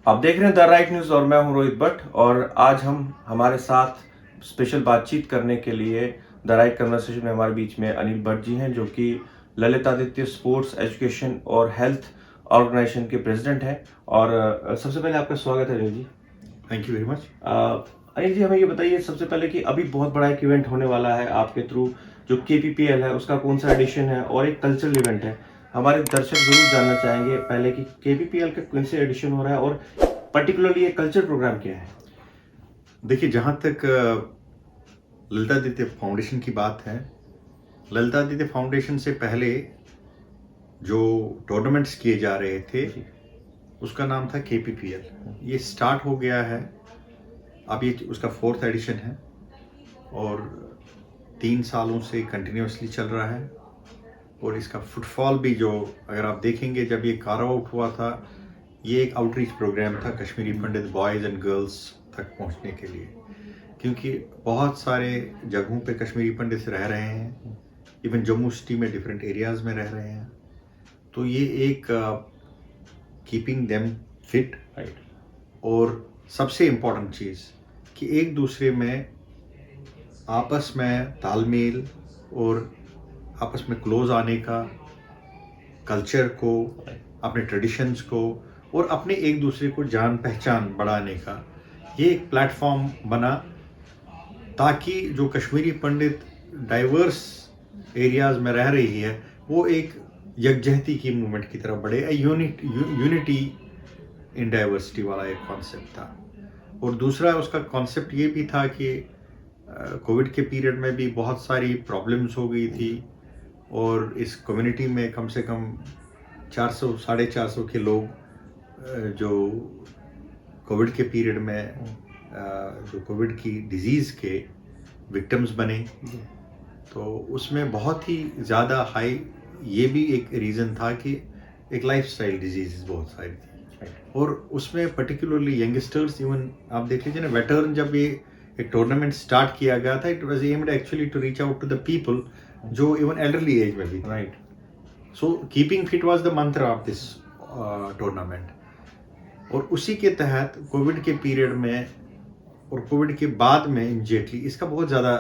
आप देख रहे हैं द राइट न्यूज़ और मैं हूं रोहित भट्ट। और आज हम हमारे साथ स्पेशल बातचीत करने के लिए द राइट कन्वर्सेशन में हमारे बीच में अनिल भट्ट जी हैं, जो कि ललितादित्य स्पोर्ट्स एजुकेशन और हेल्थ ऑर्गेनाइजेशन के प्रेसिडेंट हैं। और सबसे पहले आपका स्वागत है Anil ji. Thank you very much. Anil ji, हमें ये बताइए सबसे पहले कि अभी बहुत बड़ा एक इवेंट होने वाला है आपके थ्रू, जो KPPL है उसका कौन सा एडिशन है और एक कल्चरल इवेंट है। हमारे दर्शक जरूर जानना चाहेंगे पहले कि KPPL का कौन से एडिशन हो रहा है और पर्टिकुलरली ये कल्चर प्रोग्राम क्या है। देखिए, जहाँ तक ललितादित्य फाउंडेशन की बात है, ललितादित्य फाउंडेशन से पहले जो टूर्नामेंट्स किए जा रहे थे उसका नाम था KPPL। ये स्टार्ट हो गया है, अब ये उसका 4th एडिशन है और 3 सालों से कंटिन्यूसली चल रहा है। और इसका फुटफॉल भी, जो अगर आप देखेंगे, जब ये कार्व आउट हुआ था, ये एक आउटरीच प्रोग्राम था कश्मीरी पंडित बॉयज़ एंड गर्ल्स तक पहुंचने के लिए, क्योंकि बहुत सारे जगहों पे कश्मीरी पंडित रह रहे हैं, इवन जम्मू सिटी में डिफरेंट एरियाज़ में रह रहे हैं। तो ये एक कीपिंग देम फिट, और सबसे इम्पोर्टेंट चीज़ कि एक दूसरे में आपस में तालमेल और आपस में क्लोज आने का, कल्चर को, अपने ट्रेडिशंस को और अपने एक दूसरे को जान पहचान बढ़ाने का ये एक प्लेटफॉर्म बना, ताकि जो कश्मीरी पंडित डाइवर्स एरियाज़ में रह रही है वो एक यकजहती की मूवमेंट की तरफ बढ़े। यूनिटी इन डाइवर्सिटी वाला एक कॉन्सेप्ट था। और दूसरा उसका कॉन्सेप्ट ये भी था कि कोविड के पीरियड में भी बहुत सारी प्रॉब्लम्स हो गई थी और इस कम्युनिटी में कम से कम 400-450 के लोग जो कोविड के पीरियड में जो कोविड की डिजीज़ के विक्टिम्स बने। तो उसमें बहुत ही ज़्यादा हाई, ये भी एक रीज़न था कि एक लाइफस्टाइल डिजीज़ बहुत सारी थी, और उसमें पर्टिकुलरली यंगस्टर्स, इवन आप देख लीजिए ना, वेटरन, जब ये एक टूर्नामेंट स्टार्ट किया गया था, it was aimed actually to reach out to the people जो इवन एल्डरली एज में भी। Right. So keeping fit was the mantra of this tournament. और उसी के तहत कोविड के पीरियड में और कोविड के बाद में इमीडिएटली इसका बहुत ज़्यादा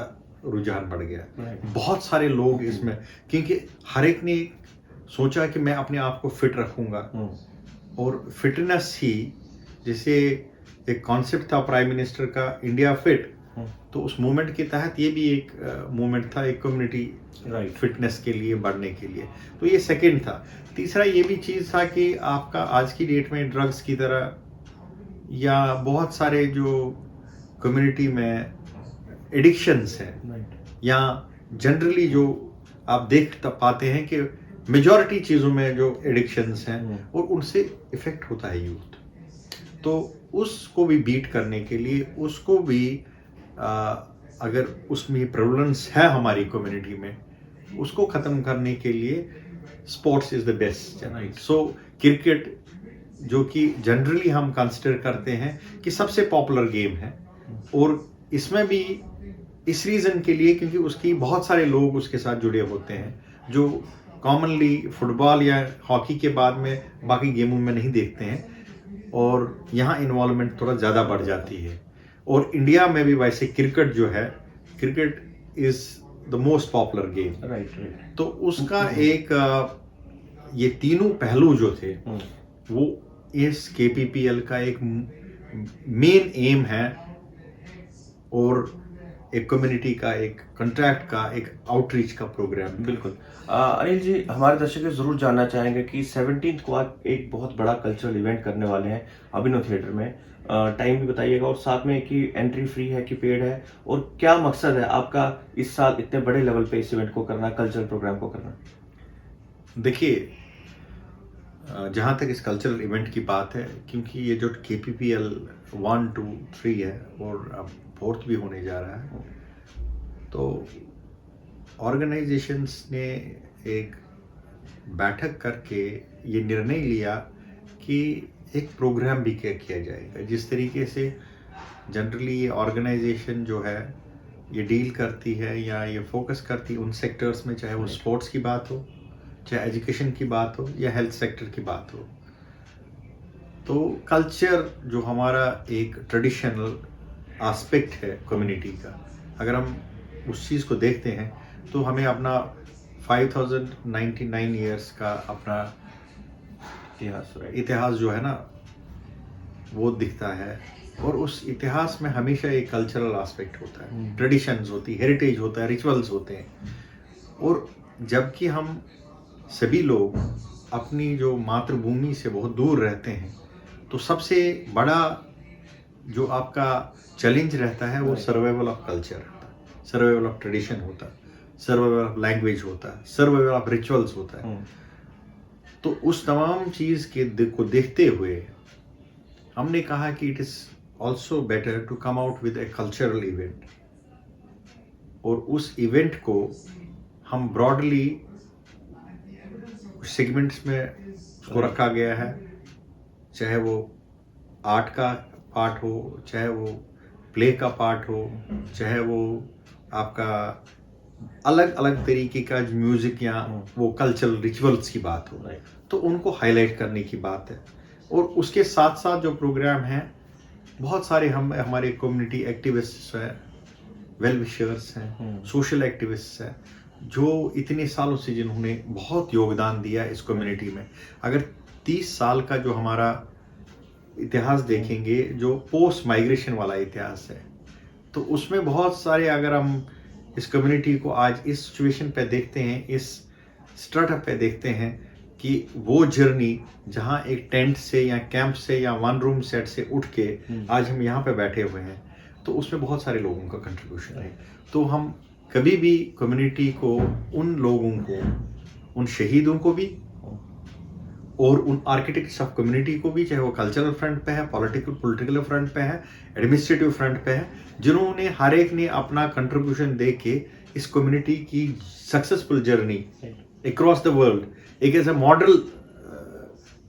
रुझान बढ़ गया। बहुत सारे लोग इसमें, क्योंकि हर एक ने सोचा कि मैं अपने आप को फिट रखूंगा, और फिटनेस ही, जैसे एक कॉन्सेप्ट था प्राइम मिनिस्टर का, इंडिया फिट, तो उस मूवमेंट के तहत ये भी एक मूवमेंट था, एक कम्युनिटी फिटनेस के लिए, बढ़ने के लिए। तो ये सेकंड था। तीसरा ये भी चीज़ था कि आपका आज की डेट में ड्रग्स की तरह या बहुत सारे जो कम्युनिटी में एडिक्शंस हैं, या जनरली जो आप देख पाते हैं कि मेजॉरिटी चीज़ों में जो एडिक्शंस हैं और उनसे इफ़ेक्ट होता है यूथ। तो उसको भी बीट करने के लिए, उसको भी अगर उसमें प्रेवलेंस है हमारी कम्युनिटी में, उसको ख़त्म करने के लिए sports is the best. So cricket, जो कि जनरली हम कंसिडर करते हैं कि सबसे पॉपुलर गेम है, और इसमें भी इस रीज़न के लिए क्योंकि उसकी बहुत सारे लोग उसके साथ जुड़े होते हैं, जो कॉमनली फुटबॉल या हॉकी के बाद में बाकी गेमों में नहीं देखते हैं, और यहाँ इन्वॉल्वमेंट थोड़ा ज़्यादा बढ़ जाती है। और इंडिया में भी वैसे क्रिकेट जो है, cricket is the most popular game. Right. तो उसका एक ये तीनों पहलू जो थे, वो इस KPPL का एक मेन एम है, और एक कम्युनिटी का, एक कॉन्ट्रैक्ट का, एक आउटरीच का प्रोग्राम। बिल्कुल। अनिल जी, हमारे दर्शक जरूर जानना चाहेंगे कि 17 को आप एक बहुत बड़ा कल्चरल इवेंट करने वाले हैं अभिनव थिएटर में। टाइम भी बताइएगा, और साथ में कि एंट्री फ्री है कि पेड है, और क्या मकसद है आपका इस साल इतने बड़े लेवल पे इस इवेंट को करना, कल्चरल प्रोग्राम को करना। देखिए, जहाँ तक इस कल्चरल इवेंट की बात है, क्योंकि ये जो KPPL 1, 2, 3 है और अब 4th भी होने जा रहा है, तो ऑर्गेनाइजेशंस ने एक बैठक करके ये निर्णय लिया कि एक प्रोग्राम भी किया जाएगा। जिस तरीके से जनरली ये ऑर्गेनाइजेशन जो है ये डील करती है या ये फोकस करती है उन सेक्टर्स में, चाहे वो स्पोर्ट्स की बात हो, चाहे एजुकेशन की बात हो, या हेल्थ सेक्टर की बात हो, तो कल्चर जो हमारा एक ट्रेडिशनल एस्पेक्ट है कम्युनिटी का, अगर हम उस चीज़ को देखते हैं तो हमें अपना 5099 ईयर्स का अपना इतिहास, राइट। इतिहास जो है ना वो दिखता है, और उस इतिहास में हमेशा एक कल्चरल एस्पेक्ट होता है, ट्रेडिशंस होती है, हेरिटेज होता है, रिचुअल्स होते हैं। और जबकि हम सभी लोग अपनी जो मातृभूमि से बहुत दूर रहते हैं, तो सबसे बड़ा जो आपका चैलेंज रहता है वो सर्वाइवल ऑफ कल्चर होता है, सर्वाइवल ऑफ ट्रेडिशन होता है, सर्वाइवल ऑफ लैंग्वेज होता है, सर्वाइवल ऑफ रिचुअल्स होता है। तो उस तमाम चीज़ को देखते हुए हमने कहा कि it is also better to come out with a cultural event, और उस इवेंट को हम ब्रॉडली सेगमेंट्स में उसको रखा गया है, चाहे वो आर्ट का पार्ट हो, चाहे वो प्ले का पार्ट हो, चाहे वो आपका अलग अलग तरीके का म्यूजिक या वो कल्चरल रिचुअल्स की बात हो, तो उनको हाईलाइट करने की बात है। और उसके साथ साथ जो प्रोग्राम हैं, बहुत सारे हमारे कम्युनिटी एक्टिविस्ट्स हैं, वेल विशर्स हैं, सोशल एक्टिविस्ट्स हैं, जो इतने सालों से जिन्होंने बहुत योगदान दिया इस कम्युनिटी में। अगर 30 साल का जो हमारा इतिहास देखेंगे, जो पोस्ट माइग्रेशन वाला इतिहास है, तो उसमें बहुत सारे, अगर हम इस कम्युनिटी को आज इस सिचुएशन पे देखते हैं, इस स्टार्टअप पे देखते हैं कि वो जर्नी जहाँ एक टेंट से या कैंप से या वन रूम सेट से उठ के आज हम यहाँ पे बैठे हुए हैं, तो उसमें बहुत सारे लोगों का कंट्रीब्यूशन है। तो हम कभी भी कम्युनिटी को, उन लोगों को, उन शहीदों को भी और उन आर्किटेक्ट्स ऑफ कम्युनिटी को भी, चाहे वो कल्चरल फ्रंट पे है, पॉलिटिकल फ्रंट पे है, एडमिनिस्ट्रेटिव फ्रंट पे है, जिन्होंने हर एक ने अपना कंट्रीब्यूशन दे के इस कम्युनिटी की successful journey across the world एक ऐसा मॉडल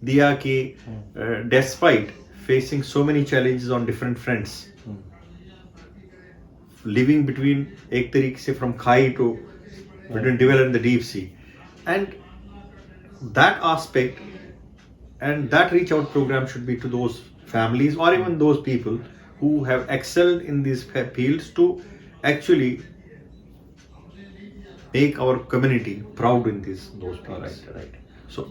दिया कि despite facing so many challenges on different fronts, living between, एक तरीके से from khai to between devil and the deep sea, and that aspect and that reach out program should be to those families or even those people who have excelled in these fields to actually make our community proud in those fields. Right. So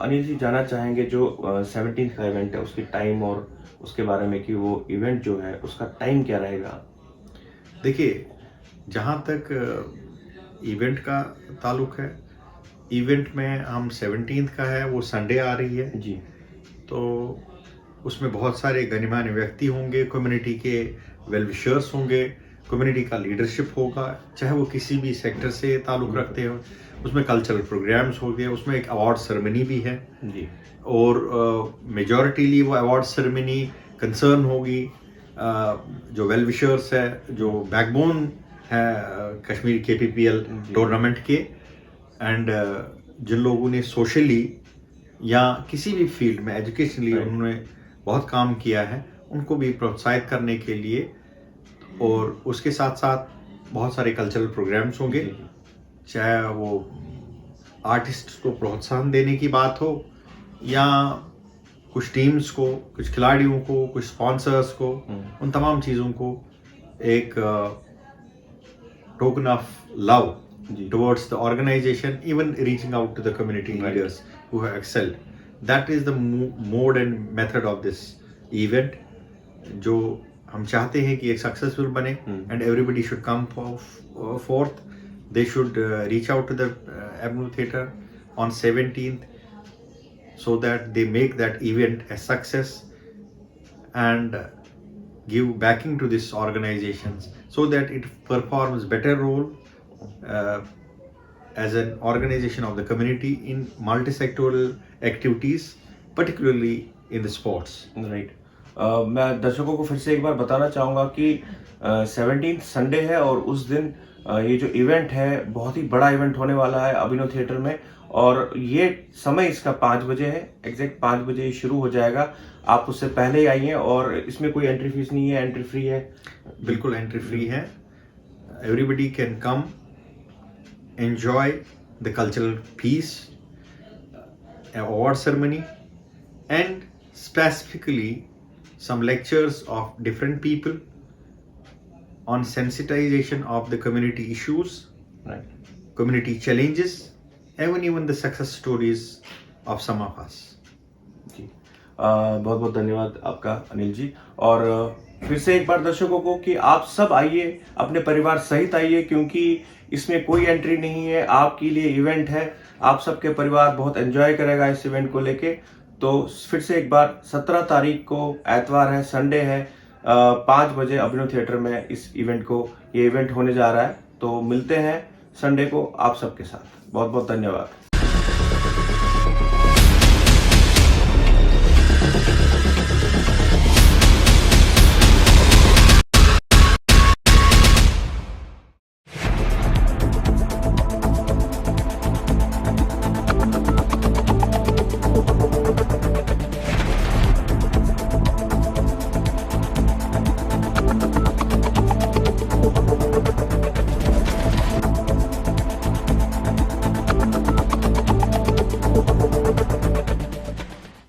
Anil ji, जानना चाहेंगे जो 17th का event है उसकी time और उसके बारे में कि वो इवेंट जो है उसका टाइम क्या रहेगा। देखिए, जहाँ तक इवेंट का ताल्लुक है, इवेंट में हम 17th का है, वो संडे आ रही है जी। तो उसमें बहुत सारे गणमान्य व्यक्ति होंगे, कम्युनिटी के वेल विशर्स होंगे, कम्युनिटी का लीडरशिप होगा, चाहे वो किसी भी सेक्टर से ताल्लुक़ रखते हो। उसमें कल्चरल प्रोग्राम्स होंगे, उसमें एक अवार्ड सेरेमनी भी है जी। और मेजॉरिटीली वो अवार्ड सेरेमनी कंसर्न होगी जो वेल विशर्स है, जो बैकबोन है कश्मीर KPPL टूर्नामेंट के, एंड जिन लोगों ने सोशली या किसी भी फील्ड में एजुकेशनली उन्होंने बहुत काम किया है, उनको भी प्रोत्साहित करने के लिए, और उसके साथ साथ बहुत सारे कल्चरल प्रोग्राम्स होंगे, चाहे वो आर्टिस्ट को प्रोत्साहन देने की बात हो या कुछ टीम्स को, कुछ खिलाड़ियों को, कुछ स्पॉन्सर्स को, उन तमाम चीज़ों को एक token of love towards the organization, even reaching out to the community leaders who have excelled. That is the mode and method of this event, जो हम चाहते हैं कि एक successful बने, and everybody should come forth. They should reach out to the Avenue Theatre on 17th so that they make that event a success and give backing to these organizations so that it performs better role as an organization of the community in multi-sectoral activities, particularly in the sports. Right. मैं दर्शकों को फिर से एक बार बताना चाहूँगा कि 17th Sunday है और उस दिन ये जो इवेंट है बहुत ही बड़ा इवेंट होने वाला है अभिनव थिएटर में, और ये समय इसका 5 बजे है, एग्जैक्ट 5 बजे शुरू हो जाएगा। आप उससे पहले ही आइए, और इसमें कोई एंट्री फीस नहीं है, एंट्री फ्री है। बिल्कुल एंट्री फ्री है। Everybody can come, enjoy the cultural piece, award ceremony, and specifically some lectures of different people on sensitization of the community issues, right. community challenges, and even the success stories of some of us. जी, बहुत बहुत धन्यवाद आपका अनिल जी। और फिर से एक बार दर्शकों को कि आप सब आइए, अपने परिवार सहित आइए, क्योंकि इसमें कोई एंट्री नहीं है, आपके लिए इवेंट है। आप सबके परिवार बहुत एंजॉय करेगा इस इवेंट को लेके। तो फिर से एक बार 17 तारीख को एतवार है, संडे है, 5 बजे अभिनव थिएटर में ये इवेंट होने जा रहा है। तो मिलते हैं संडे को आप सबके साथ। बहुत बहुत धन्यवाद।